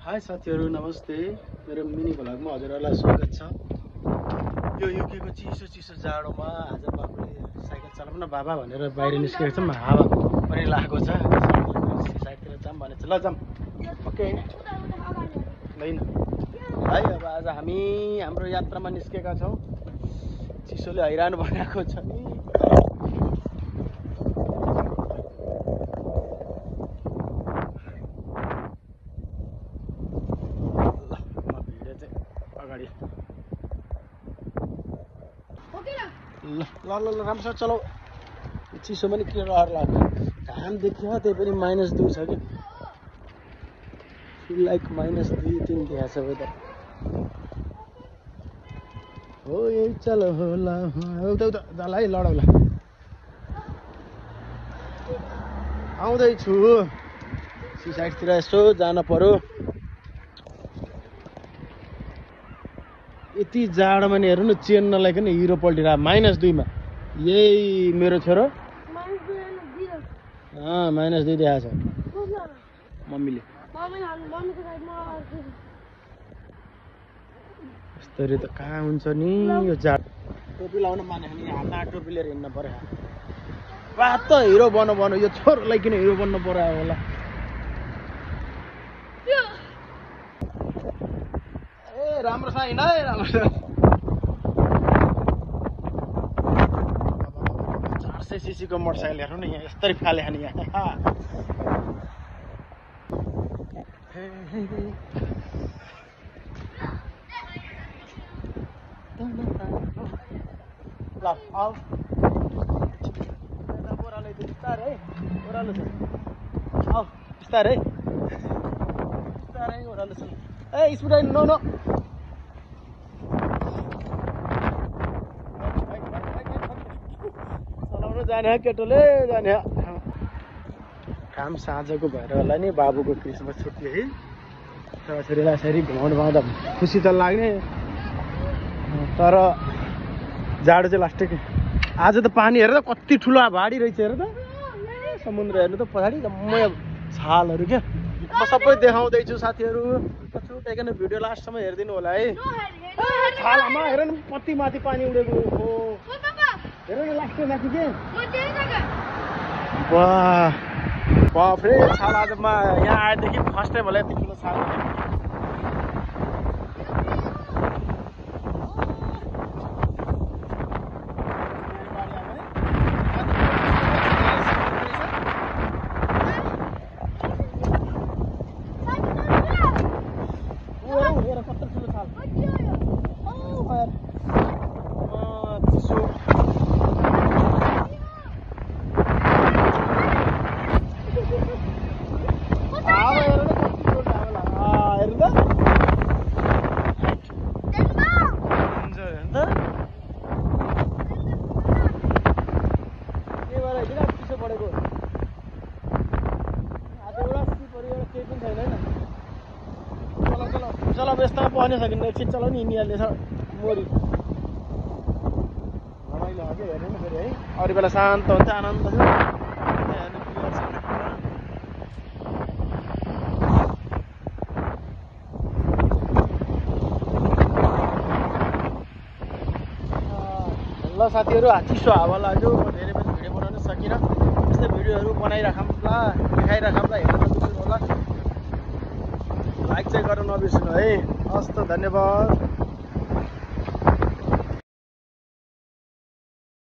High साथीहरू नमस्ते। मेरो मिनी भ्लगमा हजुरहरूलाई स्वागत छ। यो के को चिसो जाडोमा आज बाबुले साइकल चलाउन बाबा भनेर बाहिर निस्केको छौँ। हावा पनि लागेको छ। साइडतिर जाऊँ भनेको छ। ल जाऊँ। ओके होइन है। अब आज हामी हाम्रो यात्रामा निस्केका छौँ। चिसोले हैरान बनाएको छ नि। ल राम्रोसँग चलाऊ। चिसो पनि के रहर लाग्यो। घाम देखियो त्यही पनि -2 छ कि फिल लाइक -2-3 देखा छ वेदर। हो यही चल होला उता जाला है लडाउला। आउँदैछु। सी साइडतिर यसो जान पर्यो। यति जाडोमा नि हेर्नु न चेन नलाइकन हिरो पल्टिरहेको -2 मा। यही मेरो छोरो -2 देखाएको छ मम्मीले। यस्तरी त कहाँ हुन्छ नि यो जाडो। टोपी लाउन माने नि हातमा टोपी लिएर हिँड्न पर्यो। बा त हिरो बन्नु यो छोरोलाई किन हिरो बन्नु पर्यो होला। राम्रोसँग हिँड है राम्रोसँग। 400 सीसी को मोटरसाइकल हेर्नु न यहाँ यस्तरी फाले खाने यहाँ। ल आऊ ओह्रालो बिस्तारै ओह्रालो छ। आऊ बिस्तारै ओह्रालो छ। ए स्पिड नो चलाउनु जाने केटोले जाने। काम साँझको भएर होला नि बाबुको क्रिसमस छुट्टी है। छोराछोरीलाई यसरी घुमाउँदा खुसी त लाग्ने तर जाडो चाहिँ लास्टै। आज त पानी हेर त कति ठुलो भाडी रहेछ हेर त। समुद्र हेर्नु त पछाडि जम्मै छालहरू क्या। म सबै देखाउँदैछु साथीहरू। छुट्याइकन भिडियो लास्टसम्म हेरिदिनु होला है। छालमा हेर न कति माथि पानी उडेको हो। हेर न लास्टै माथि के। वाह बाफ्रे छाल। आज म यहाँ आएदेखि फर्स्ट टाइम होला यति ठुलो छाल। चल अब यस्तोमा पर्ने सकिन्न। एकछिन चलाउ नि यिनीहरूले छ मोरी रमाइलो हो कि हेर्नु न फेरि है। अरू बेला शान्त हुन्छ आनन्द छ। ल साथीहरू चिसो हावा लाग्यो। म धेरै पनि भिडियो बनाउन सकिनँ। यस्तै भिडियोहरू बनाइराखौँला देखाइराखौँला। हेर्न नबिर्सनु होला। लाइक चाहिँ गर्न नबिर्सनु है। हस् त धन्यवाद।